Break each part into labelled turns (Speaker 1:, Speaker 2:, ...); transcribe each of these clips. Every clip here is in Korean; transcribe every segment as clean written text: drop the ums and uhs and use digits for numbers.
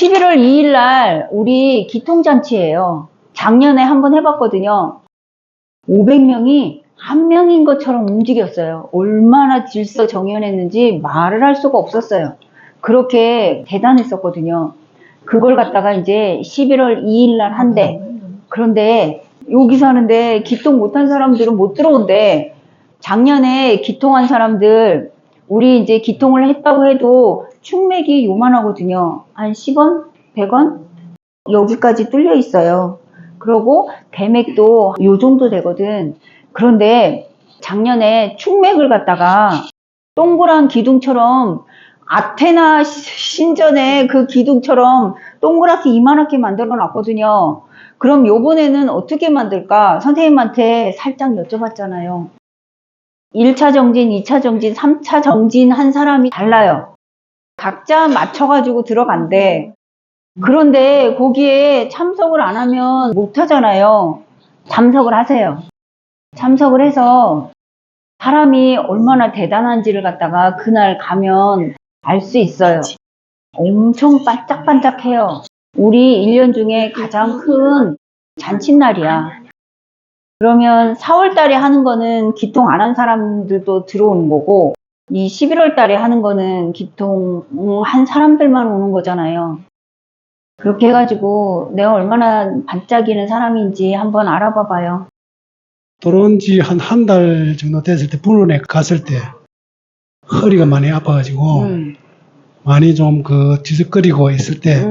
Speaker 1: 11월 2일 날 우리 기통잔치예요. 작년에 한번 해봤거든요. 500명이 한 명인 것처럼 움직였어요. 얼마나 질서 정연했는지 말을 할 수가 없었어요. 그렇게 대단했었거든요. 그걸 갖다가 이제 11월 2일 날 한대. 그런데 여기서 하는데 기통 못한 사람들은 못 들어온대. 작년에 기통한 사람들, 우리 이제 기통을 했다고 해도 충맥이 요만하거든요. 한 10원? 100원? 여기까지 뚫려 있어요. 그리고 대맥도 요 정도 되거든. 그런데 작년에 충맥을 갖다가 동그란 기둥처럼 아테나 신전의 그 기둥처럼 동그랗게 이만하게 만들어 놨거든요. 그럼 요번에는 어떻게 만들까? 선생님한테 살짝 여쭤봤잖아요. 1차 정진, 2차 정진, 3차 정진 한 사람이 달라요. 각자 맞춰가지고 들어간대. 그런데 거기에 참석을 안 하면 못 하잖아요. 참석을 하세요. 참석을 해서 사람이 얼마나 대단한지를 갖다가 그날 가면 알 수 있어요. 엄청 반짝반짝해요. 우리 1년 중에 가장 큰 잔칫날이야. 그러면 4월 달에 하는 거는 기통 안 한 사람들도 들어오는 거고, 이 11월 달에 하는 거는 기통 한 사람들만 오는 거잖아요. 그렇게 해가지고 내가 얼마나 반짝이는 사람인지 한번 알아봐 봐요.
Speaker 2: 들어온 지 한 달 정도 됐을 때 분원에 갔을 때 허리가 많이 아파가지고 많이 좀 뒤적거리고 있을 때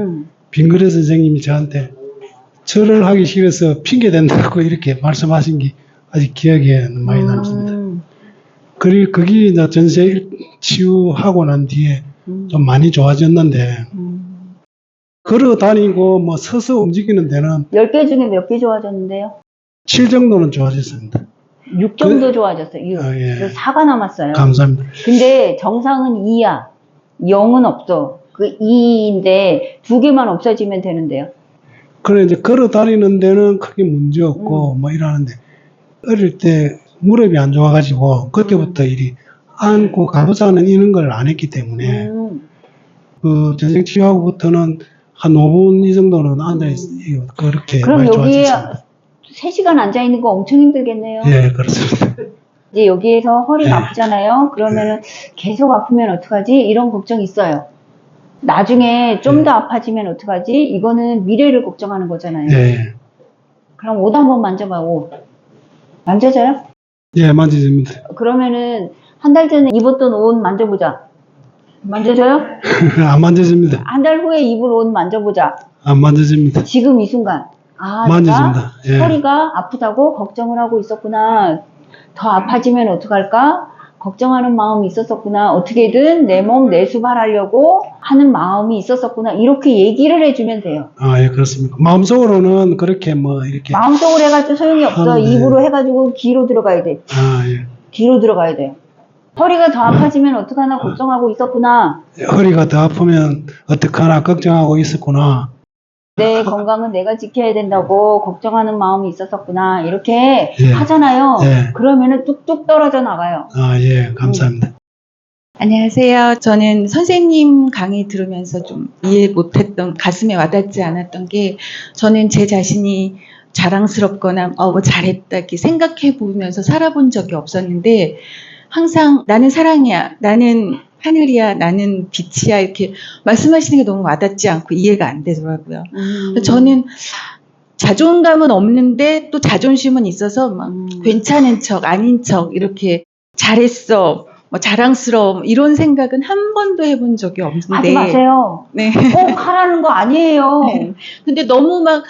Speaker 2: 빙그레 선생님이 저한테 절을 하기 싫어서 핑계 댄다고 이렇게 말씀하신 게 아직 기억에 많이 남습니다. 그리고 그게 전세 치유하고 난 뒤에 좀 많이 좋아졌는데 걸어 다니고 뭐 서서 움직이는 데는
Speaker 1: 10개 중에 몇 개 좋아졌는데요?
Speaker 2: 7 정도는 좋아졌습니다.
Speaker 1: 6 정도 좋아졌어요. 6.
Speaker 2: 예.
Speaker 1: 그래서 4가 남았어요.
Speaker 2: 감사합니다.
Speaker 1: 근데 정상은 2야. 0은 없어. 그 2인데 2개만 없어지면 되는데요.
Speaker 2: 그래 이제 걸어 다니는 데는 크게 문제 없고 뭐 이러는데 어릴 때 무릎이 안 좋아가지고 그때부터 이리 앉고 가부사는 이런 걸 안 했기 때문에 그 전생 치유하고부터는 한 5분 이 정도는 앉아 있어요. 그렇게
Speaker 1: 그럼
Speaker 2: 많이
Speaker 1: 여기에
Speaker 2: 좋아졌습니다.
Speaker 1: 3시간 앉아 있는 거 엄청 힘들겠네요.
Speaker 2: 예, 그렇습니다.
Speaker 1: 이제 여기에서 허리가
Speaker 2: 네.
Speaker 1: 아프잖아요. 그러면은 계속 아프면 어떡하지? 이런 걱정이 있어요. 나중에 좀 더 아파지면 어떡하지? 이거는 미래를 걱정하는 거잖아요.
Speaker 2: 예,
Speaker 1: 그럼 옷 한번 만져봐, 옷. 만져져요?
Speaker 2: 예, 만져집니다.
Speaker 1: 그러면은 한 달 전에 입었던 옷 만져보자. 만져져요?
Speaker 2: 안 만져집니다.
Speaker 1: 한 달 후에 입을 옷 만져보자.
Speaker 2: 안 만져집니다.
Speaker 1: 지금 이 순간. 아,
Speaker 2: 만져집니다.
Speaker 1: 내가
Speaker 2: 예.
Speaker 1: 허리가 아프다고 걱정을 하고 있었구나. 더 아파지면 어떡할까? 걱정하는 마음이 있었었구나. 어떻게든 내 몸 내수발하려고 하는 마음이 있었었구나. 이렇게 얘기를 해주면 돼요.
Speaker 2: 아, 예, 그렇습니다. 마음속으로는 그렇게 뭐 이렇게
Speaker 1: 마음속으로 해가지고 소용이 없어.
Speaker 2: 하는데.
Speaker 1: 입으로 해가지고 귀로 들어가야 돼.
Speaker 2: 아, 예.
Speaker 1: 귀로 들어가야 돼요. 허리가 더 아파지면 어떡하나 걱정하고 있었구나.
Speaker 2: 허리가 더 아프면 어떡하나 걱정하고 있었구나.
Speaker 1: 내 건강은 내가 지켜야 된다고 걱정하는 마음이 있었었구나. 이렇게
Speaker 2: 예.
Speaker 1: 하잖아요.
Speaker 2: 예.
Speaker 1: 그러면은 뚝뚝 떨어져 나가요.
Speaker 2: 아, 예, 감사합니다.
Speaker 3: 안녕하세요. 저는 선생님 강의 들으면서 좀 이해 못했던, 가슴에 와닿지 않았던 게, 저는 제 자신이 자랑스럽거나 뭐 잘했다 이렇게 생각해 보면서 살아본 적이 없었는데, 항상 나는 사랑이야, 나는 하늘이야, 나는 빛이야 이렇게 말씀하시는 게 너무 와닿지 않고 이해가 안 되더라고요. 저는 자존감은 없는데 또 자존심은 있어서 막 괜찮은 척, 아닌 척 이렇게 잘했어, 뭐 자랑스러워 이런 생각은 한 번도 해본 적이 없는데.
Speaker 1: 하지 마세요.
Speaker 3: 네.
Speaker 1: 꼭 하라는 거 아니에요.
Speaker 3: 네. 근데 너무 막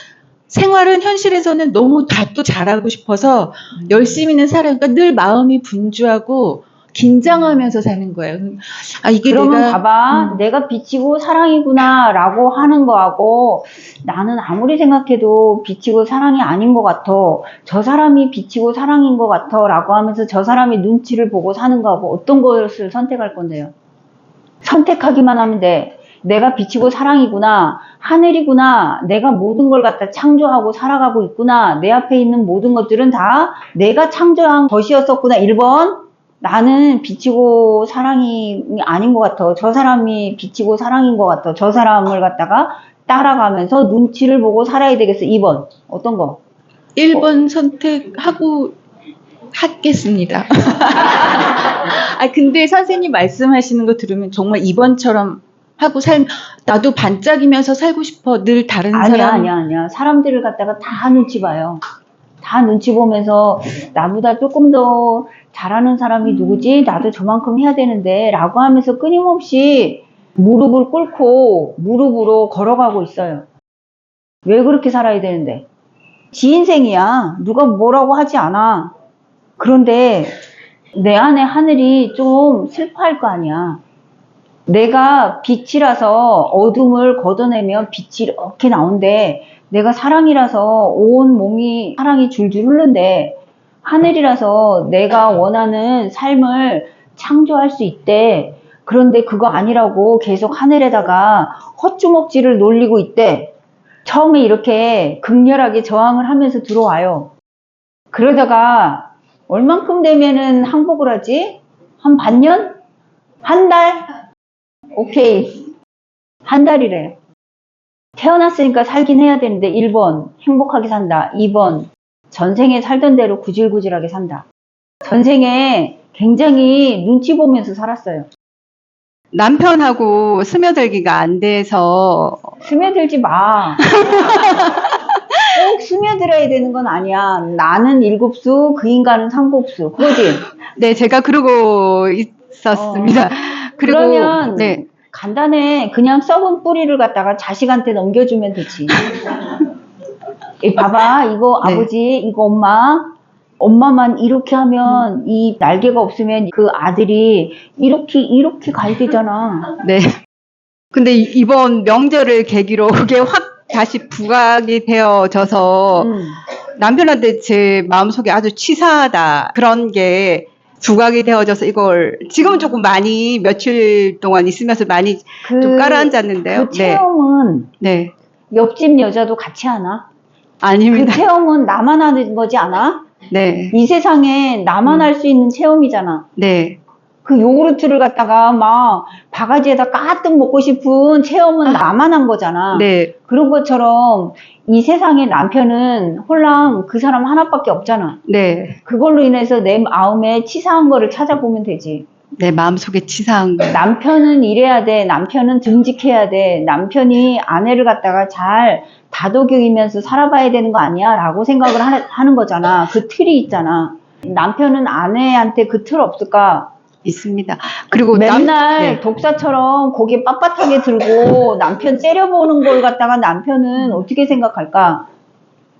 Speaker 3: 생활은 현실에서는 너무 다 또 잘하고 싶어서 열심히는 살아요. 그러니까 늘 마음이 분주하고 긴장하면서 사는 거예요. 아, 이게
Speaker 1: 그러면
Speaker 3: 내가
Speaker 1: 봐봐. 내가 빛이고 사랑이구나 라고 하는 거하고 나는 아무리 생각해도 빛이고 사랑이 아닌 것 같아. 저 사람이 빛이고 사랑인 것 같아 라고 하면서 저 사람의 눈치를 보고 사는 거하고 어떤 것을 선택할 건데요? 선택하기만 하면 돼. 내가 빛이고 사랑이구나, 하늘이구나, 내가 모든 걸 갖다 창조하고 살아가고 있구나, 내 앞에 있는 모든 것들은 다 내가 창조한 것이었었구나. 1번, 나는 빛이고 사랑이 아닌 것 같아. 저 사람이 빛이고 사랑인 것 같아. 저 사람을 갖다가 따라가면서 눈치를 보고 살아야 되겠어. 2번. 어떤 거?
Speaker 3: 1번 선택하고 하겠습니다. 아, 근데 선생님 말씀하시는 거 들으면 정말 2번처럼 하고 나도 반짝이면서 살고 싶어. 늘 다른 사람.
Speaker 1: 아니야. 사람들을 갖다가 다 눈치 봐요. 다 눈치 보면서 나보다 조금 더 잘하는 사람이 누구지? 나도 저만큼 해야 되는데 라고 하면서 끊임없이 무릎을 꿇고 무릎으로 걸어가고 있어요. 왜 그렇게 살아야 되는데? 지 인생이야. 누가 뭐라고 하지 않아. 그런데 내 안에 하늘이 좀 슬퍼할 거 아니야. 내가 빛이라서 어둠을 걷어내면 빛이 이렇게 나온대. 내가 사랑이라서 온 몸이 사랑이 줄줄 흐른대. 하늘이라서 내가 원하는 삶을 창조할 수 있대. 그런데 그거 아니라고 계속 하늘에다가 헛주먹질을 놀리고 있대. 처음에 이렇게 극렬하게 저항을 하면서 들어와요. 그러다가 얼만큼 되면은 항복을 하지? 한 반년? 한 달? 오케이. 한 달이래. 태어났으니까 살긴 해야 되는데 1번 행복하게 산다. 2번 전생에 살던 대로 구질구질하게 산다. 전생에 굉장히 눈치 보면서 살았어요.
Speaker 4: 남편하고 스며들기가 안 돼서
Speaker 1: 스며들지 마. 꼭 스며들어야 되는 건 아니야. 나는 7수, 그 인간은 3곱수. 그거지?
Speaker 4: 네, 제가 그러고 있었습니다. 그리고
Speaker 1: 그러면
Speaker 4: 네.
Speaker 1: 간단해. 그냥 썩은 뿌리를 갖다가 자식한테 넘겨주면 되지. 봐봐. 이거
Speaker 4: 네.
Speaker 1: 아버지, 이거 엄마만 이렇게 하면 이 날개가 없으면 그 아들이 이렇게 가야 되잖아.
Speaker 4: 네. 근데 이번 명절을 계기로 그게 확 다시 부각이 되어져서 남편한테 제 마음속에 아주 치사하다 그런 게 부각이 되어져서 이걸 지금은 조금 많이 며칠 동안 있으면서 많이 좀 깔아앉았는데요.
Speaker 1: 그 체험은
Speaker 4: 네.
Speaker 1: 옆집 여자도 같이 하나? 그
Speaker 4: 아닙니다.
Speaker 1: 체험은 나만 하는 거지 않아?
Speaker 4: 네.
Speaker 1: 이 세상에 나만 할 수 있는 체험이잖아.
Speaker 4: 네.
Speaker 1: 그 요구르트를 갖다가 막 바가지에다 가득 먹고 싶은 체험은 나만 한 거잖아.
Speaker 4: 네.
Speaker 1: 그런 것처럼 이 세상에 남편은 홀랑 그 사람 하나밖에 없잖아.
Speaker 4: 네.
Speaker 1: 그걸로 인해서 내 마음에 치사한 거를 찾아보면 되지.
Speaker 4: 내 마음속에 치사한 거.
Speaker 1: 남편은 이래야 돼. 남편은 듬직해야 돼. 남편이 아내를 갖다가 잘 다독이면서 살아봐야 되는 거 아니야? 라고 생각을 하는 거잖아. 그 틀이 있잖아. 남편은 아내한테 그 틀 없을까?
Speaker 4: 있습니다. 그리고
Speaker 1: 맨날
Speaker 4: 네.
Speaker 1: 독사처럼 고개 빳빳하게 들고 남편 째려보는 걸 갖다가 남편은 어떻게 생각할까?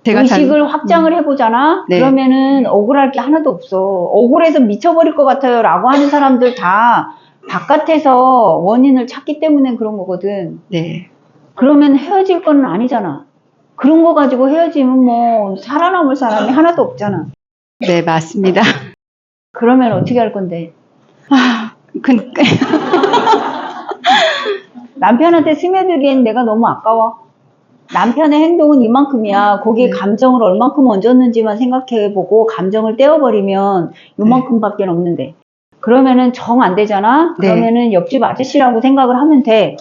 Speaker 4: 제가
Speaker 1: 의식을 확장을 해보잖아?
Speaker 4: 네.
Speaker 1: 그러면은 억울할 게 하나도 없어. 억울해서 미쳐버릴 것 같아요. 라고 하는 사람들 다 바깥에서 원인을 찾기 때문에 그런 거거든.
Speaker 4: 네.
Speaker 1: 그러면 헤어질 건 아니잖아. 그런 거 가지고 헤어지면 뭐 살아남을 사람이 하나도 없잖아.
Speaker 4: 네, 맞습니다.
Speaker 1: 그러면 어떻게 할 건데? 남편한테 스며들기엔 내가 너무 아까워. 남편의 행동은 이만큼이야. 거기에 감정을 얼만큼 얹었는지만 생각해보고 감정을 떼어버리면 요만큼밖에 없는데. 그러면은 정 안 되잖아?
Speaker 4: 네.
Speaker 1: 그러면은 옆집 아저씨라고 생각을 하면 돼.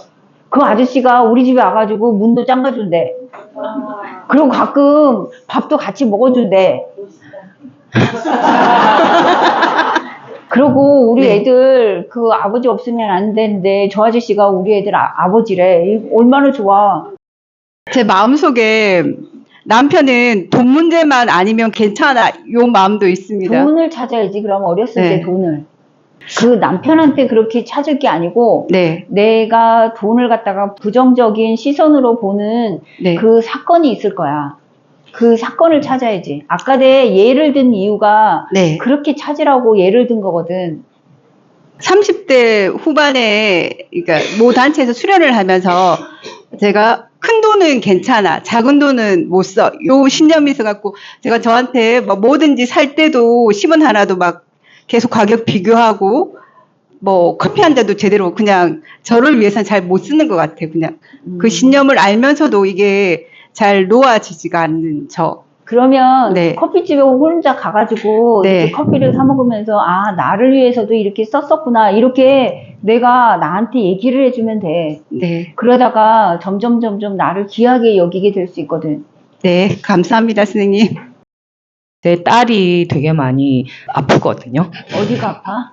Speaker 1: 그 아저씨가 우리 집에 와가지고 문도 잠가준대. 그리고 가끔 밥도 같이 먹어준대. 그리고 우리
Speaker 4: 네.
Speaker 1: 애들 그 아버지 없으면 안 되는데 저 아저씨가 우리 애들 아버지래. 얼마나 좋아.
Speaker 4: 제 마음속에 남편은 돈 문제만 아니면 괜찮아 요 마음도 있습니다.
Speaker 1: 돈을 찾아야지. 그럼 어렸을
Speaker 4: 네.
Speaker 1: 때 돈을. 그 남편한테 그렇게 찾을 게 아니고
Speaker 4: 네.
Speaker 1: 내가 돈을 갖다가 부정적인 시선으로 보는
Speaker 4: 네.
Speaker 1: 그 사건이 있을 거야. 그 사건을 찾아야지. 아까 내 예를 든 이유가
Speaker 4: 네.
Speaker 1: 그렇게 찾으라고 예를 든 거거든.
Speaker 4: 30대 후반에 그러니까 모 단체에서 수련을 하면서 제가 큰 돈은 괜찮아, 작은 돈은 못 써. 요 신념이 있어갖고 제가 저한테 뭐 뭐든지 살 때도 10원 하나도 막 계속 가격 비교하고 뭐 커피 한 잔도 제대로 그냥 저를 위해서는 잘 못 쓰는 것 같아요. 그냥 그 신념을 알면서도 이게 잘 놓아지지가 않는 저.
Speaker 1: 그러면
Speaker 4: 네.
Speaker 1: 커피집에 혼자 가가지고
Speaker 4: 네.
Speaker 1: 이렇게 커피를 사 먹으면서 아 나를 위해서도 이렇게 썼었구나 이렇게 내가 나한테 얘기를 해주면 돼.
Speaker 4: 네.
Speaker 1: 그러다가 점점 나를 귀하게 여기게 될 수 있거든.
Speaker 4: 네. 감사합니다, 선생님.
Speaker 5: 제 딸이 되게 많이 아프거든요.
Speaker 1: 어디가 아파?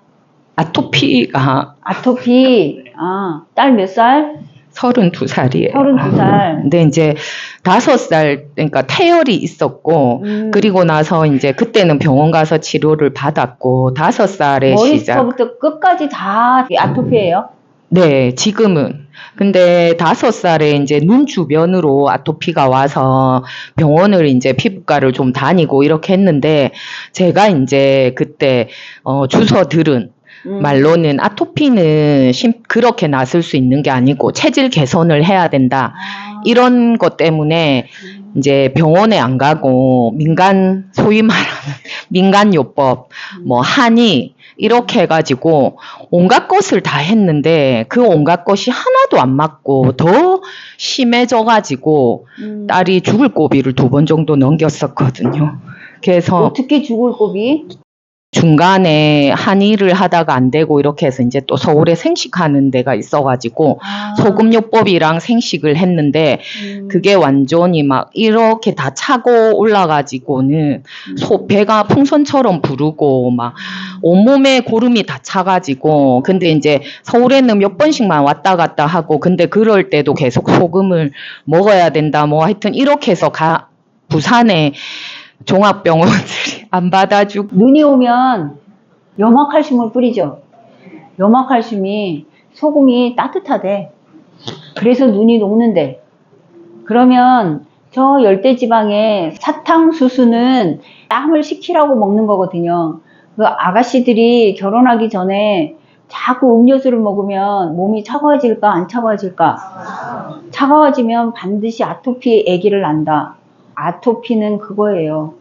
Speaker 5: 아토피가
Speaker 1: 아토피. 아, 딸 몇 살?
Speaker 5: 32살이에요.
Speaker 1: 32살.
Speaker 5: 근데 이제 5살, 그러니까 태열이 있었고, 그리고 나서 이제 그때는 병원 가서 치료를 받았고, 5살에 시작.
Speaker 1: 머리부터 끝까지 다 아토피예요?
Speaker 5: 네, 지금은. 근데 5살에 이제 눈 주변으로 아토피가 와서 병원을 이제 피부과를 좀 다니고 이렇게 했는데, 제가 이제 그때, 주워 들은 말로는 아토피는 그렇게 났을 수 있는 게 아니고 체질 개선을 해야 된다. 이런 것 때문에 이제 병원에 안 가고 소위 말하는 민간요법, 뭐 한의 이렇게 해가지고 온갖 것을 다 했는데 그 온갖 것이 하나도 안 맞고 더 심해져가지고 딸이 죽을 고비를 2번 정도 넘겼었거든요. 그래서
Speaker 1: 어떻게 죽을 고비?
Speaker 5: 중간에 한의를 하다가 안 되고 이렇게 해서 이제 또 서울에 생식하는 데가 있어가지고 소금요법이랑 생식을 했는데 그게 완전히 막 이렇게 다 차고 올라가지고는 배가 풍선처럼 부르고 막 온몸에 고름이 다 차가지고 근데 이제 서울에는 몇 번씩만 왔다 갔다 하고 근데 그럴 때도 계속 소금을 먹어야 된다 뭐 하여튼 이렇게 해서 부산에 종합병원들이 안 받아주고
Speaker 1: 눈이 오면 염화칼슘을 뿌리죠. 염화칼슘이 소금이 따뜻하대. 그래서 눈이 녹는데. 그러면 저 열대지방에 사탕수수는 땀을 식히라고 먹는 거거든요. 그 아가씨들이 결혼하기 전에 자꾸 음료수를 먹으면 몸이 차가워질까 안 차가워질까? 차가워지면 반드시 아토피 아기를 낳는다. 아토피는 그거예요.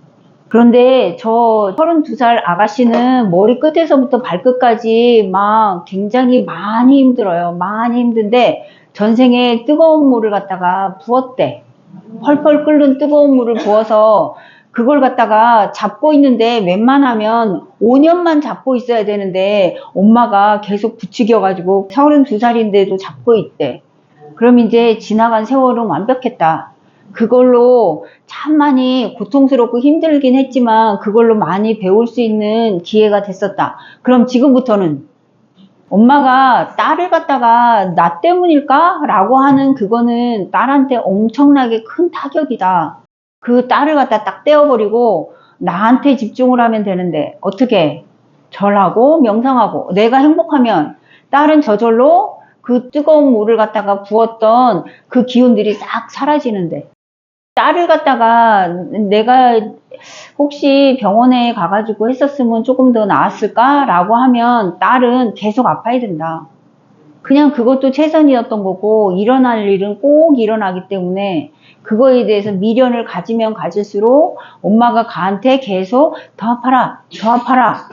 Speaker 1: 그런데 저 32살 아가씨는 머리 끝에서부터 발끝까지 막 굉장히 많이 힘들어요. 많이 힘든데 전생에 뜨거운 물을 갖다가 부었대. 펄펄 끓는 뜨거운 물을 부어서 그걸 갖다가 잡고 있는데 웬만하면 5년만 잡고 있어야 되는데 엄마가 계속 부추겨가지고 32살인데도 잡고 있대. 그럼 이제 지나간 세월은 완벽했다. 그걸로 참 많이 고통스럽고 힘들긴 했지만 그걸로 많이 배울 수 있는 기회가 됐었다. 그럼 지금부터는 엄마가 딸을 갖다가 나 때문일까? 라고 하는 그거는 딸한테 엄청나게 큰 타격이다. 그 딸을 갖다 딱 떼어버리고 나한테 집중을 하면 되는데 어떻게? 절하고 명상하고 내가 행복하면 딸은 저절로 그 뜨거운 물을 갖다가 부었던 그 기운들이 싹 사라지는데 딸을 갖다가 내가 혹시 병원에 가가지고 했었으면 조금 더 나았을까? 라고 하면 딸은 계속 아파야 된다. 그냥 그것도 최선이었던 거고 일어날 일은 꼭 일어나기 때문에 그거에 대해서 미련을 가지면 가질수록 엄마가 가한테 계속 더 아파라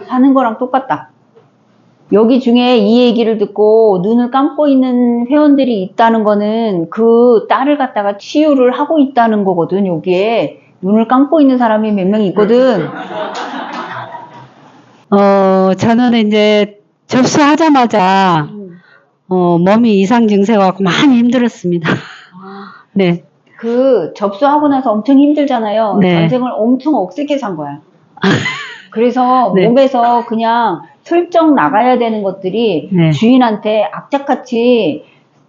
Speaker 1: 하는 거랑 똑같다. 여기 중에 이 얘기를 듣고 눈을 감고 있는 회원들이 있다는 거는 그 딸을 갖다가 치유를 하고 있다는 거거든. 여기에 눈을 감고 있는 사람이 몇 명 있거든.
Speaker 6: 저는 이제 접수하자마자 몸이 이상 증세가 왔고 많이 힘들었습니다. 네.
Speaker 1: 그 접수하고 나서 엄청 힘들잖아요.
Speaker 6: 네.
Speaker 1: 전생을 엄청 억세게 산 거야. 그래서
Speaker 6: 네.
Speaker 1: 몸에서 그냥 슬쩍 나가야 되는 것들이
Speaker 6: 네.
Speaker 1: 주인한테 악착같이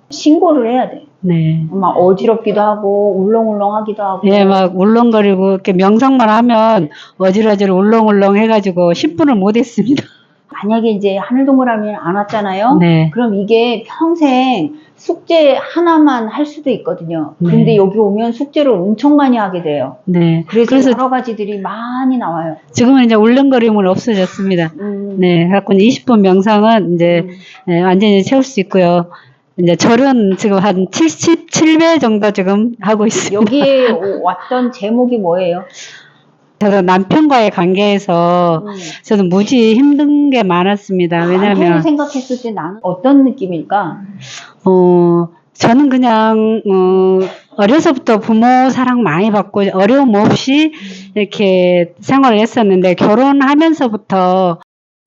Speaker 1: 신고를 해야 돼.
Speaker 6: 네.
Speaker 1: 막 어지럽기도 하고 울렁울렁하기도 하고.
Speaker 6: 예, 막 울렁거리고 이렇게 명상만 하면 어지러지러 울렁울렁 해가지고 10분을 못 했습니다.
Speaker 1: 만약에 이제 하늘동그라미를 안 왔잖아요.
Speaker 6: 네.
Speaker 1: 그럼 이게 평생 숙제 하나만 할 수도 있거든요. 근데
Speaker 6: 네.
Speaker 1: 여기 오면 숙제를 엄청 많이 하게 돼요.
Speaker 6: 네.
Speaker 1: 그래서 여러 가지들이 많이 나와요.
Speaker 6: 지금은 이제 울렁거림은 없어졌습니다. 네. 그래갖고 20분 명상은 이제 완전히 채울 수 있고요. 이제 절은 지금 한 77배 정도 지금 하고 있습니다.
Speaker 1: 여기에 왔던 제목이 뭐예요?
Speaker 6: 저도 남편과의 관계에서 저는 무지 힘든 게 많았습니다.
Speaker 1: 남편을
Speaker 6: 왜냐면
Speaker 1: 생각했을 때 나는 어떤 느낌일까?
Speaker 6: 저는 그냥 어려서부터 부모 사랑 많이 받고 어려움 없이 이렇게 생활을 했었는데 결혼하면서부터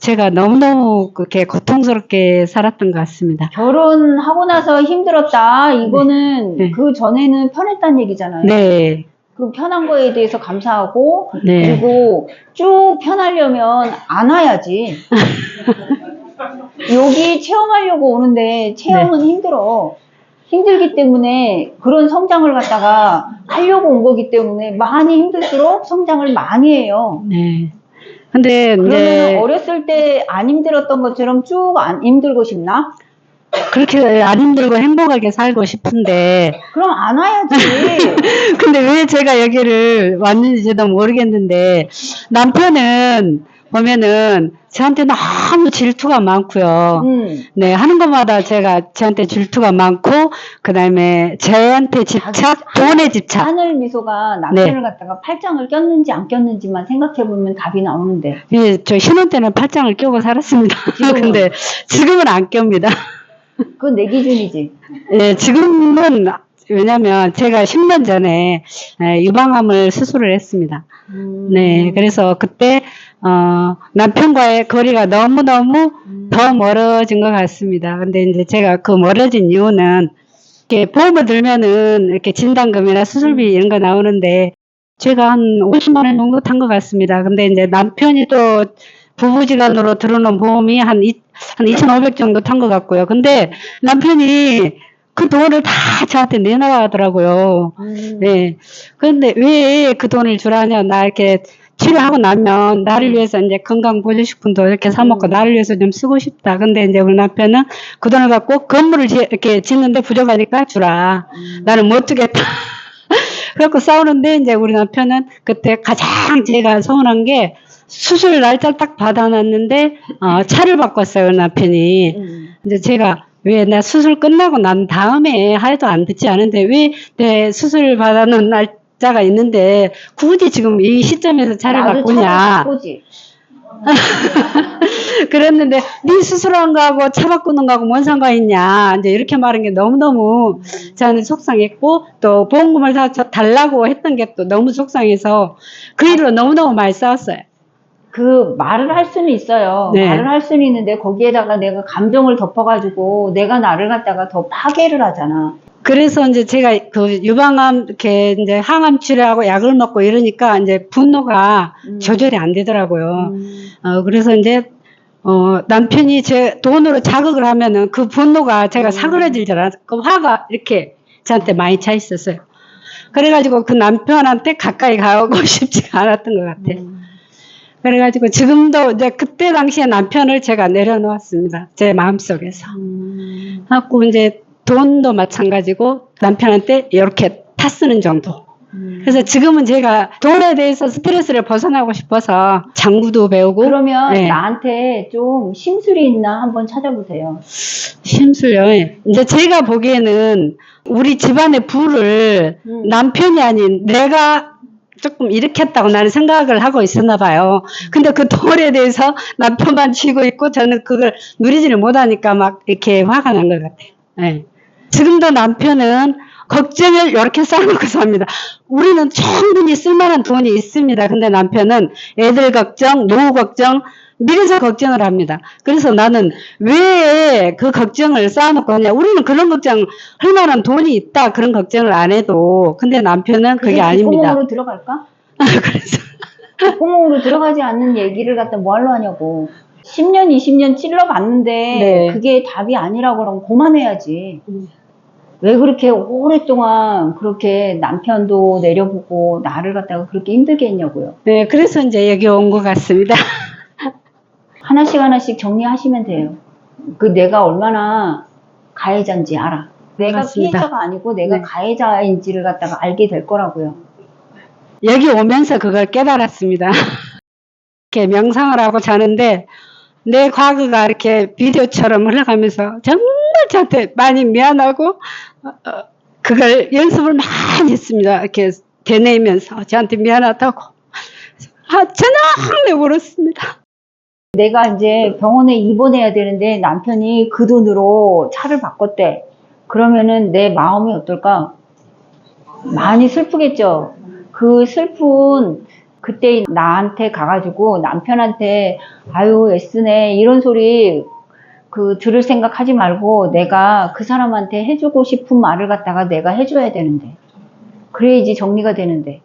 Speaker 6: 제가 너무너무 그렇게 고통스럽게 살았던 것 같습니다.
Speaker 1: 결혼하고 나서 힘들었다. 이거는
Speaker 6: 네.
Speaker 1: 그 전에는 편했다는 얘기잖아요.
Speaker 6: 네,
Speaker 1: 그 편한 거에 대해서 감사하고
Speaker 6: 네.
Speaker 1: 그리고 쭉 편하려면 안 와야지. 여기 체험하려고 오는데 체험은
Speaker 6: 네.
Speaker 1: 힘들어. 힘들기 때문에 그런 성장을 갖다가 하려고 온 거기 때문에 많이 힘들수록 성장을 많이 해요.
Speaker 6: 네. 근데
Speaker 1: 그러면
Speaker 6: 이제
Speaker 1: 어렸을 때 안 힘들었던 것처럼 쭉 안 힘들고 싶나?
Speaker 6: 그렇게 안 힘들고 행복하게 살고 싶은데
Speaker 1: 그럼 안 와야지.
Speaker 6: 근데 왜 제가 여기를 왔는지도 모르겠는데 남편은 보면은 저한테 너무 질투가 많고요. 네, 하는 것마다 제가 저한테 질투가 많고 그다음에 저한테 집착, 돈에 집착.
Speaker 1: 하늘 미소가 남편을 갖다가 팔짱을 꼈는지 안 꼈는지만 생각해보면 답이 나오는데.
Speaker 6: 예, 저 신혼 때는 팔짱을 끼고 살았습니다.
Speaker 1: 지금은?
Speaker 6: 근데 지금은 안 낍니다.
Speaker 1: 그건 내 기준이지.
Speaker 6: 예, 지금은 왜냐면 제가 10년 전에 유방암을 수술을 했습니다. 네, 그래서 그때 남편과의 거리가 너무너무 더 멀어진 것 같습니다. 근데 이제 제가 그 멀어진 이유는 이렇게 보험을 들면은 이렇게 진단금이나 수술비 이런 거 나오는데 제가 한 50만 원 정도 탄 것 같습니다. 근데 이제 남편이 또 부부지간으로 들어놓은 보험이 한 2,500 정도 탄 것 같고요. 근데 남편이 그 돈을 다 저한테 내놔가더라고요. 네. 그런데 왜 그 돈을 주라냐. 나 이렇게 치료하고 나면 나를 위해서 이제 건강보조식품도 이렇게 사먹고 나를 위해서 좀 쓰고 싶다. 근데 이제 우리 남편은 그 돈을 갖고 건물을 이렇게 짓는데 부족하니까 주라. 나는 못 주겠다. 그래갖고 싸우는데 이제 우리 남편은 그때 가장 제가 서운한 게 수술 날짜 딱 받아놨는데 차를 바꿨어요 남편이. 이제 제가 왜 나 수술 끝나고 난 다음에 하여도 안 듣지 않은데 왜 내 수술 받아놓은 날짜가 있는데 굳이 지금 이 시점에서 차를
Speaker 1: 나도 차를
Speaker 6: 바꾸냐.
Speaker 1: 바꾸지.
Speaker 6: 그랬는데 네 수술한 거하고 차 바꾸는 거하고 뭔 상관 있냐 이제 이렇게 말한 게 너무너무 저는 속상했고 또 보험금을 다 달라고 했던 게 또 너무 속상해서 그 일로 너무너무 많이 싸웠어요.
Speaker 1: 그 말을 할 수는 있어요.
Speaker 6: 네.
Speaker 1: 말을 할 수는 있는데 거기에다가 내가 감정을 덮어가지고 내가 나를 갖다가 더 파괴를 하잖아.
Speaker 6: 그래서 이제 제가 그 유방암 이렇게 이제 항암 치료하고 약을 먹고 이러니까 이제 분노가 조절이 안 되더라고요. 그래서 이제 남편이 제 돈으로 자극을 하면은 그 분노가 제가 사그라질 줄 알았고 그 화가 이렇게 저한테 많이 차 있었어요. 그래가지고 그 남편한테 가까이 가고 싶지가 않았던 것 같아요. 그래가지고 지금도 이제 그때 당시에 남편을 제가 내려놓았습니다. 제 마음속에서. 하고 이제 돈도 마찬가지고 남편한테 이렇게 타 쓰는 정도. 그래서 지금은 제가 돈에 대해서 스트레스를 벗어나고 싶어서 장구도 배우고.
Speaker 1: 그러면
Speaker 6: 네.
Speaker 1: 나한테 좀 심술이 있나 한번 찾아보세요.
Speaker 6: 심술요. 이제 제가 보기에는 우리 집안의 부를 남편이 아닌 내가 조금 일으켰다고 나는 생각을 하고 있었나 봐요. 근데 그 돈에 대해서 남편만 쥐고 있고 저는 그걸 누리지를 못하니까 막 이렇게 화가 난 것 같아요. 네. 지금도 남편은 걱정을 이렇게 쌓아놓고 삽니다. 우리는 충분히 쓸만한 돈이 있습니다. 근데 남편은 애들 걱정, 노후 걱정, 미래서 걱정을 합니다. 그래서 나는 왜 그 걱정을 쌓아놓고 하냐. 우리는 그런 걱정 할 만한 돈이 있다. 그런 걱정을 안 해도. 근데 남편은 그게 아닙니다.
Speaker 1: 뒷구멍으로 들어갈까?
Speaker 6: 그래서
Speaker 1: 뒷구멍으로 들어가지 않는 얘기를 갖다 뭐하러 하냐고. 10년, 20년 찔러봤는데
Speaker 6: 네.
Speaker 1: 그게 답이 아니라고 그러면 그만해야지. 왜 그렇게 오랫동안 그렇게 남편도 내려보고 나를 갖다가 그렇게 힘들게 했냐고요.
Speaker 6: 네, 그래서 이제 여기 온 것 같습니다.
Speaker 1: 하나씩 정리하시면 돼요. 그 내가 얼마나 가해자인지 알아. 내가
Speaker 6: 맞습니다.
Speaker 1: 피해자가 아니고 내가
Speaker 6: 네.
Speaker 1: 가해자인지를 갖다가 알게 될 거라고요.
Speaker 6: 여기 오면서 그걸 깨달았습니다. 이렇게 명상을 하고 자는데 내 과거가 이렇게 비디오처럼 흘러가면서 정말 저한테 많이 미안하고 그걸 연습을 많이 했습니다. 이렇게 되뇌면서 저한테 미안하다고 전화를 울었습니다.
Speaker 1: 내가 이제 병원에 입원해야 되는데 남편이 그 돈으로 차를 바꿨대. 그러면은 내 마음이 어떨까? 많이 슬프겠죠. 그 슬픈 그때 나한테 가가지고 남편한테 아유 애쓰네 이런 소리 들을 생각하지 말고 내가 그 사람한테 해주고 싶은 말을 갖다가 내가 해줘야 되는데 그래야지 정리가 되는데.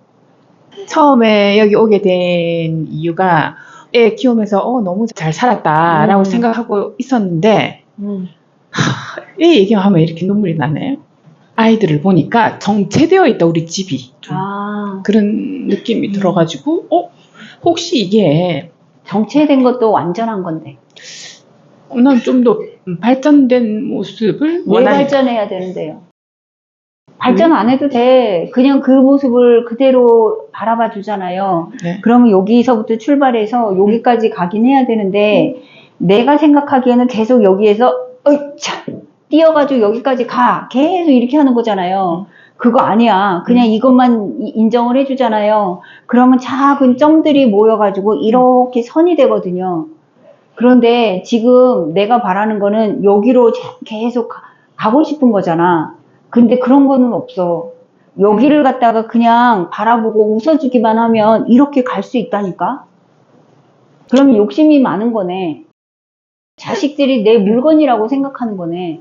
Speaker 7: 처음에 여기 오게 된 이유가 애 키우면서 너무 잘 살았다라고 생각하고 있었는데 애 얘기하면 이렇게 눈물이 나네. 아이들을 보니까 정체되어 있다 우리 집이 좀 그런 느낌이 들어가지고 혹시 이게
Speaker 1: 정체된 것도 완전한 건데
Speaker 7: 난 좀 더 발전된 모습을
Speaker 1: 왜 발전해야 되는데요? 발전 안 해도 돼. 그냥 그 모습을 그대로 바라봐 주잖아요.
Speaker 7: 네.
Speaker 1: 그러면 여기서부터 출발해서 여기까지 가긴 해야 되는데 내가 생각하기에는 계속 여기에서 뛰어가지고 여기까지 가. 계속 이렇게 하는 거잖아요. 그거 아니야. 그냥 이것만 인정을 해주잖아요. 그러면 작은 점들이 모여가지고 이렇게 선이 되거든요. 그런데 지금 내가 바라는 거는 여기로 계속 가고 싶은 거잖아. 근데 그런 거는 없어. 여기를 갖다가 그냥 바라보고 웃어주기만 하면 이렇게 갈 수 있다니까? 그러면 욕심이 많은 거네. 자식들이 내 물건이라고 생각하는 거네.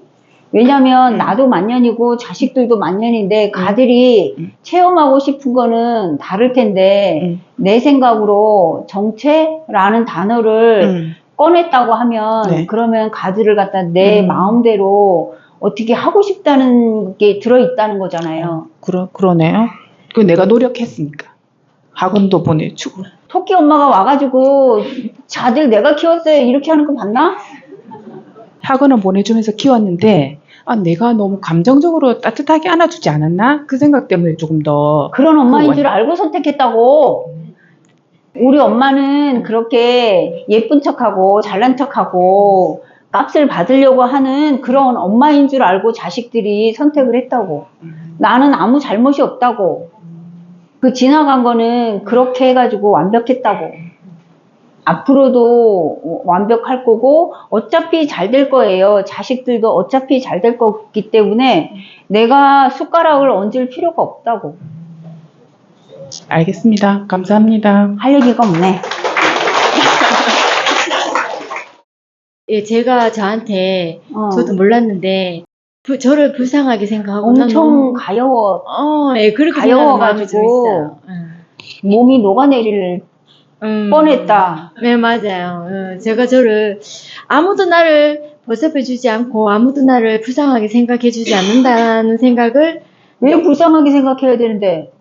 Speaker 1: 왜냐면 나도 만년이고 자식들도 만년인데 가들이 체험하고 싶은 거는 다를 텐데 내 생각으로 정체라는 단어를 꺼냈다고 하면
Speaker 7: 네.
Speaker 1: 그러면 가들을 갖다 내 마음대로 어떻게 하고 싶다는 게 들어있다는 거잖아요.
Speaker 7: 그러네요. 그 내가 노력했으니까 학원도 보내주고
Speaker 1: 토끼 엄마가 와가지고 자들 내가 키웠어요 이렇게 하는 거 봤나?
Speaker 7: 학원은 보내주면서 키웠는데 내가 너무 감정적으로 따뜻하게 안아주지 않았나? 그 생각 때문에 조금 더
Speaker 1: 그런 엄마인 줄 알고 선택했다고. 우리 엄마는 그렇게 예쁜 척하고 잘난 척하고 값을 받으려고 하는 그런 엄마인 줄 알고 자식들이 선택을 했다고. 나는 아무 잘못이 없다고. 그 지나간 거는 그렇게 해가지고 완벽했다고. 앞으로도 완벽할 거고 어차피 잘 될 거예요. 자식들도 어차피 잘 될 거기 때문에 내가 숟가락을 얹을 필요가 없다고.
Speaker 7: 알겠습니다. 감사합니다.
Speaker 1: 할 얘기가 없네.
Speaker 8: 예, 제가 저한테 저도 몰랐는데 저를 불쌍하게 생각하고
Speaker 1: 엄청 가여워.
Speaker 8: 예, 그렇게 생각하는 마음이 좀 있어요.
Speaker 1: 몸이 녹아내릴 뻔했다.
Speaker 8: 네, 맞아요. 제가 저를 아무도 나를 보살펴주지 않고 아무도 나를 불쌍하게 생각해주지 않는다는 생각을
Speaker 1: 왜 불쌍하게 생각해야 되는데?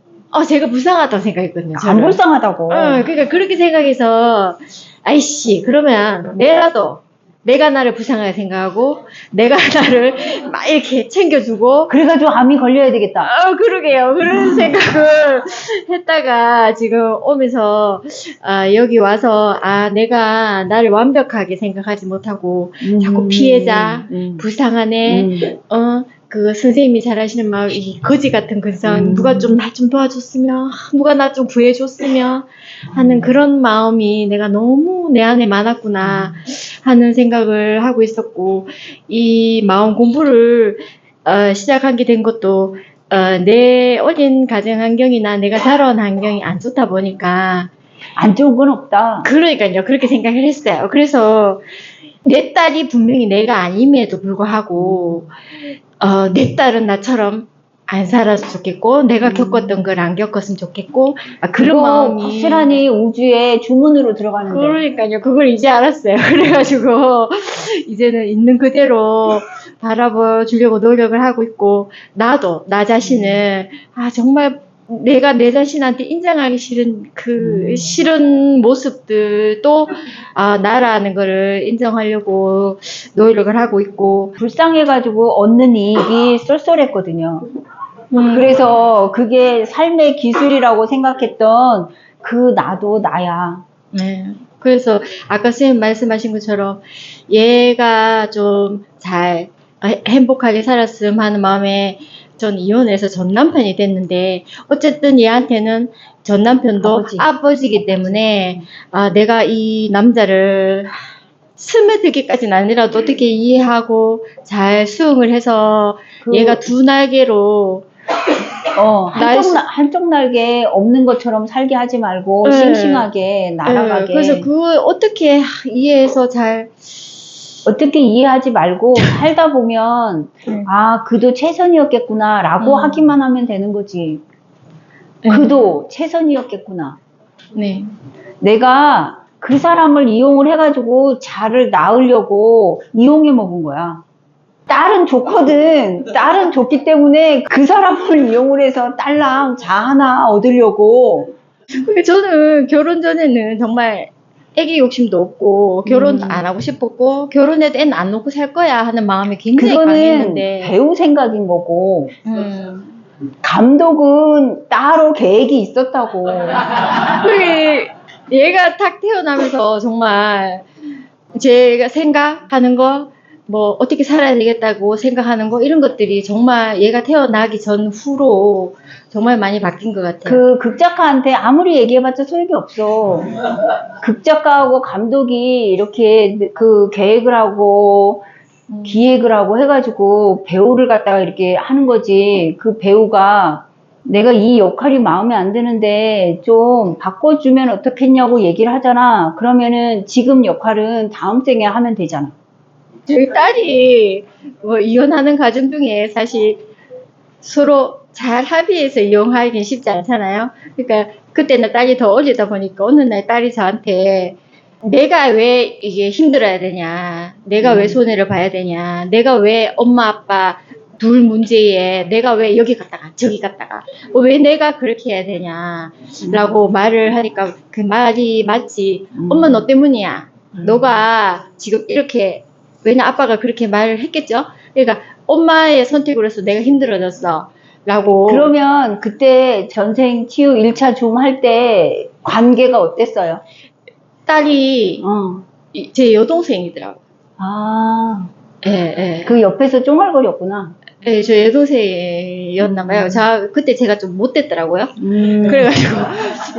Speaker 8: 제가 불쌍하다고 생각했거든요.
Speaker 1: 안
Speaker 8: 저를.
Speaker 1: 불쌍하다고.
Speaker 8: 그러니까 그렇게 생각해서 아이씨 그러면 내가 나를 불쌍하게 생각하고 내가 나를 막 이렇게 챙겨주고
Speaker 1: 그래가지고 암이 걸려야 되겠다.
Speaker 8: 그러게요. 그런 생각을 했다가 지금 오면서 여기 와서 내가 나를 완벽하게 생각하지 못하고 자꾸 피해자, 불쌍하네, 그 선생님이 잘하시는 말, 이 거지 같은 근성, 누가 좀 날 좀 도와줬으면, 누가 나 좀 구해줬으면 하는 그런 마음이 내가 너무 내 안에 많았구나 하는 생각을 하고 있었고, 이 마음 공부를 시작하게 된 것도 내 어린 가정 환경이나 내가 자라온 환경이 안 좋다 보니까
Speaker 1: 안 좋은 건 없다.
Speaker 8: 그러니까요. 그렇게 생각을 했어요. 그래서 내 딸이 분명히 내가 아님에도 불구하고 내 딸은 나처럼 안 살아서 좋겠고 내가 겪었던 걸 안 겪었으면 좋겠고 그런 마음이
Speaker 1: 확실하니 우주의 주문으로 들어가는데.
Speaker 8: 그러니까요. 그걸 이제 알았어요. 그래가지고 이제는 있는 그대로 바라봐 주려고 노력을 하고 있고 나도 나 자신을 정말 내가 내 자신한테 인정하기 싫은 그 싫은 모습들도 나라는 거를 인정하려고 노력을 하고 있고
Speaker 1: 불쌍해가지고 얻는 이익이 쏠쏠했거든요. 그래서 그게 삶의 기술이라고 생각했던 그 나도 나야.
Speaker 8: 네. 그래서 아까 선생님 말씀하신 것처럼 얘가 좀 잘 행복하게 살았음 하는 마음에 전 이혼해서 전 남편이 됐는데 어쨌든 얘한테는 전 남편도 아버지이기 때문에 내가 이 남자를 스며들기까지는 아니라도 어떻게 이해하고 잘 수용을 해서 얘가 두 날개로
Speaker 1: 한쪽 날개 없는 것처럼 살게 하지 말고,
Speaker 8: 네.
Speaker 1: 싱싱하게 날아가게.
Speaker 8: 그래서 그걸 어떻게 이해해서 잘,
Speaker 1: 어떻게 이해하지 말고, 살다 보면, 그도 최선이었겠구나라고 하기만 하면 되는 거지. 그도 최선이었겠구나.
Speaker 8: 네.
Speaker 1: 내가 그 사람을 이용을 해가지고 자를 낳으려고 이용해 먹은 거야. 딸은 좋거든. 딸은 좋기 때문에 그 사람을 이용을 해서 딸랑 자 하나 얻으려고.
Speaker 8: 근데 저는 결혼 전에는 정말 애기 욕심도 없고, 결혼도 안 하고 싶었고, 결혼해도 애는 안 놓고 살 거야 하는 마음이 굉장히
Speaker 1: 그거는
Speaker 8: 강했는데.
Speaker 1: 배우 생각인 거고,
Speaker 8: 음.
Speaker 1: 감독은 따로 계획이 있었다고.
Speaker 8: 그게 얘가 딱 태어나면서 정말 제가 생각하는 거, 뭐 어떻게 살아야 되겠다고 생각하는 거, 이런 것들이 정말 얘가 태어나기 전후로 정말 많이 바뀐 것 같아요.
Speaker 1: 그 극작가한테 아무리 얘기해봤자 소용이 없어. 극작가하고 감독이 이렇게 그 계획을 하고 기획을 하고 해가지고 배우를 갖다가 이렇게 하는 거지. 그 배우가 내가 이 역할이 마음에 안 드는데 좀 바꿔주면 어떻겠냐고 얘기를 하잖아. 그러면은 지금 역할은 다음 생에 하면 되잖아.
Speaker 8: 저희 딸이 뭐 이혼하는 가정 중에 사실 서로 잘 합의해서 이혼하기는 쉽지 않잖아요. 그러니까 그때는 딸이 더 어리다 보니까 어느 날 딸이 저한테 내가 왜 이게 힘들어야 되냐, 내가 왜 손해를 봐야 되냐, 내가 왜 엄마 아빠 둘 문제에 내가 왜 여기 갔다가 저기 갔다가 왜 내가 그렇게 해야 되냐라고 말을 하니까 그 말이 맞지. 엄마 너 때문이야. 너가 지금 이렇게, 왜냐 아빠가 그렇게 말을 했겠죠. 그러니까 엄마의 선택으로 해서 내가 힘들어졌어 라고.
Speaker 1: 그러면 그때 전생 치유 1차 줌 할 때 관계가 어땠어요?
Speaker 8: 딸이 제 여동생이더라고.
Speaker 1: 아,
Speaker 8: 예.
Speaker 1: 그 옆에서 쫑알거렸구나.
Speaker 8: 예, 저 여동생이었나 봐요. 그때 제가 좀 못됐더라고요. 그래가지고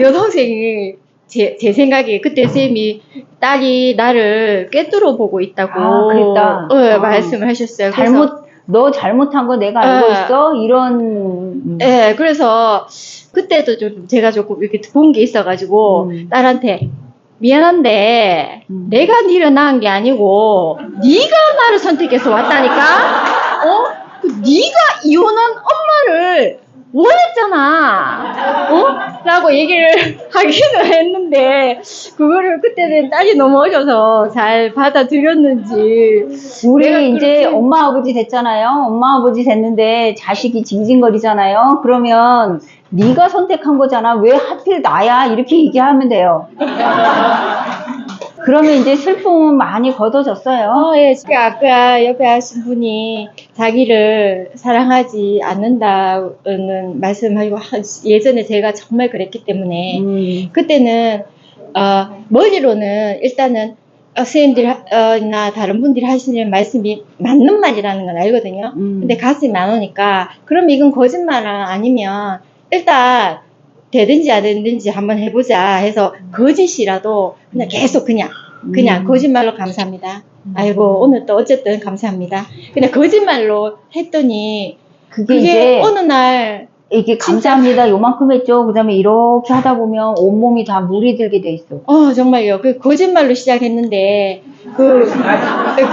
Speaker 8: 여동생이 제 생각에 그때 쌤이 딸이 나를 꿰뚫어 보고 있다고
Speaker 1: 그랬다.
Speaker 8: 말씀을 하셨어요.
Speaker 1: 너 잘못한 거 내가 알고 있어? 이런.
Speaker 8: 네, 그래서 그때도 좀 제가 조금 이렇게 본 게 있어가지고 딸한테 미안한데 내가 니를 낳은 게 아니고 네가 나를 선택해서 왔다니까. 네가 이혼한 엄마를 원했잖아. 라고 얘기를 하기는 했는데 그거를 그때는 딸이 너무 어려서 잘 받아들였는지.
Speaker 1: 우리 이제 엄마 아버지 됐잖아요. 엄마 아버지 됐는데 자식이 징징거리잖아요. 그러면 네가 선택한 거잖아. 왜 하필 나야? 이렇게 얘기하면 돼요. 그러면 이제 슬픔은 많이 걷어졌어요.
Speaker 8: 예, 아까 옆에 하신 분이 자기를 사랑하지 않는다는 말씀하고 예전에 제가 정말 그랬기 때문에 그때는 머리로는 일단은 선생님들이나 다른 분들이 하시는 말씀이 맞는 말이라는 건 알거든요. 근데 가슴이 안 오니까 그럼 이건 거짓말 아니면 일단 되든지 안 되든지 한번 해보자 해서 거짓이라도 그냥 계속 그냥 거짓말로 감사합니다. 아이고 오늘 또 어쨌든 감사합니다. 그냥 거짓말로 했더니 그게
Speaker 1: 이제
Speaker 8: 어느 날
Speaker 1: 이게 감사합니다 요만큼 했죠. 그 다음에 이렇게 하다 보면 온몸이 다 물이 들게 돼 있어.
Speaker 8: 정말요. 그 거짓말로 시작했는데 그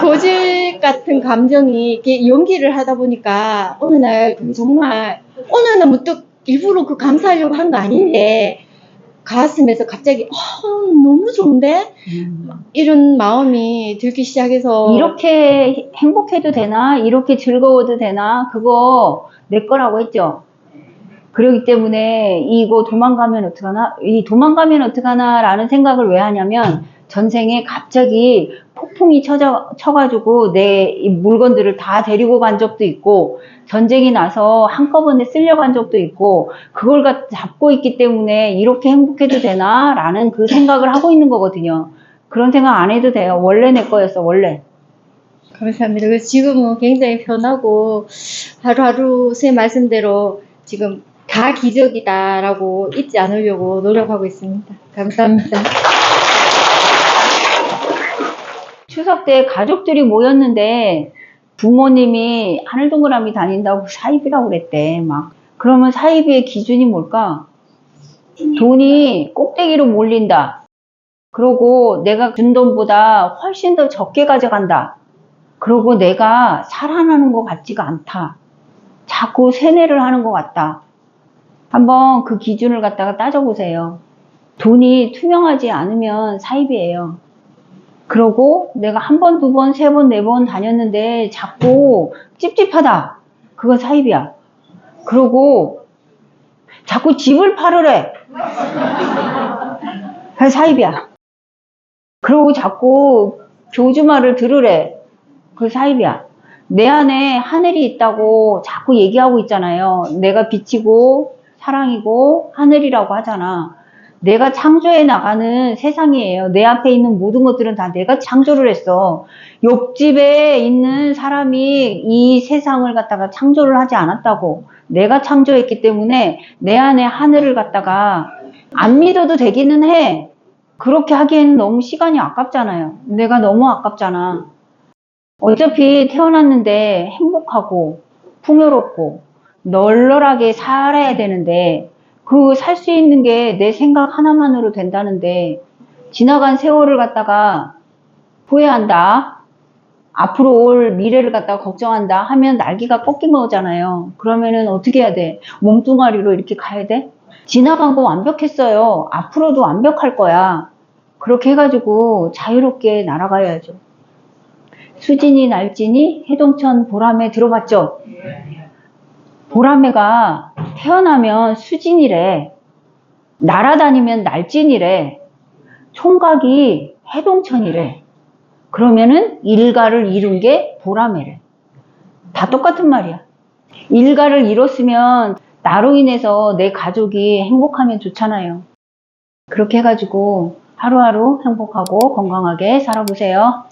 Speaker 8: 거짓 같은 감정이 이렇게 연기를 하다 보니까 어느 날 정말 어느 날 문득 일부러 그 감사하려고 한 거 아닌데 가슴에서 갑자기 너무 좋은데? 이런 마음이 들기 시작해서
Speaker 1: 이렇게 행복해도 되나? 이렇게 즐거워도 되나? 그거 내 거라고 했죠. 그렇기 때문에 이거 도망가면 어떡하나? 이 도망가면 어떡하나? 라는 생각을 왜 하냐면 전생에 갑자기 폭풍이 쳐가지고 내 물건들을 다 데리고 간 적도 있고 전쟁이 나서 한꺼번에 쓸려간 적도 있고 그걸 잡고 있기 때문에 이렇게 행복해도 되나? 라는 그 생각을 하고 있는 거거든요. 그런 생각 안 해도 돼요. 원래 내 거였어, 원래.
Speaker 8: 감사합니다. 그래서 지금은 굉장히 편하고 하루하루 새 말씀대로 지금 다 기적이다라고 잊지 않으려고 노력하고 있습니다. 감사합니다.
Speaker 1: 추석 때 가족들이 모였는데 부모님이 하늘동그라미 다닌다고 사입이라고 그랬대. 막 그러면 사이비의 기준이 뭘까? 돈이 꼭대기로 몰린다. 그러고 내가 준 돈보다 훨씬 더 적게 가져간다. 그러고 내가 살아나는 것 같지가 않다. 자꾸 세뇌를 하는 것 같다. 한번 그 기준을 갖다가 따져보세요. 돈이 투명하지 않으면 사입이에요. 그러고 내가 한 번, 두 번, 세 번, 네 번 다녔는데 자꾸 찝찝하다. 그건 사입이야. 그러고 자꾸 집을 팔으래. 그게 사입이야. 그러고 자꾸 교주말을 들으래. 그게 사입이야. 내 안에 하늘이 있다고 자꾸 얘기하고 있잖아요. 내가 빛이고 사랑이고 하늘이라고 하잖아. 내가 창조해 나가는 세상이에요. 내 앞에 있는 모든 것들은 다 내가 창조를 했어. 옆집에 있는 사람이 이 세상을 갖다가 창조를 하지 않았다고. 내가 창조했기 때문에 내 안에 하늘을 갖다가 안 믿어도 되기는 해. 그렇게 하기에는 너무 시간이 아깝잖아요. 내가 너무 아깝잖아. 어차피 태어났는데 행복하고 풍요롭고 널널하게 살아야 되는데 그 살 수 있는 게 내 생각 하나만으로 된다는데 지나간 세월을 갖다가 후회한다. 앞으로 올 미래를 갖다가 걱정한다 하면 날개가 꺾인 거잖아요. 그러면은 어떻게 해야 돼? 몸뚱아리로 이렇게 가야 돼? 지나간 거 완벽했어요. 앞으로도 완벽할 거야. 그렇게 해가지고 자유롭게 날아가야죠. 수진이 날진이 해동천 보라매 들어봤죠? 보라매가 태어나면 수진이래. 날아다니면 날진이래. 총각이 해동천이래. 그러면은 일가를 이룬 게 보라매래. 다 똑같은 말이야. 일가를 이뤘으면 나로 인해서 내 가족이 행복하면 좋잖아요. 그렇게 해가지고 하루하루 행복하고 건강하게 살아보세요.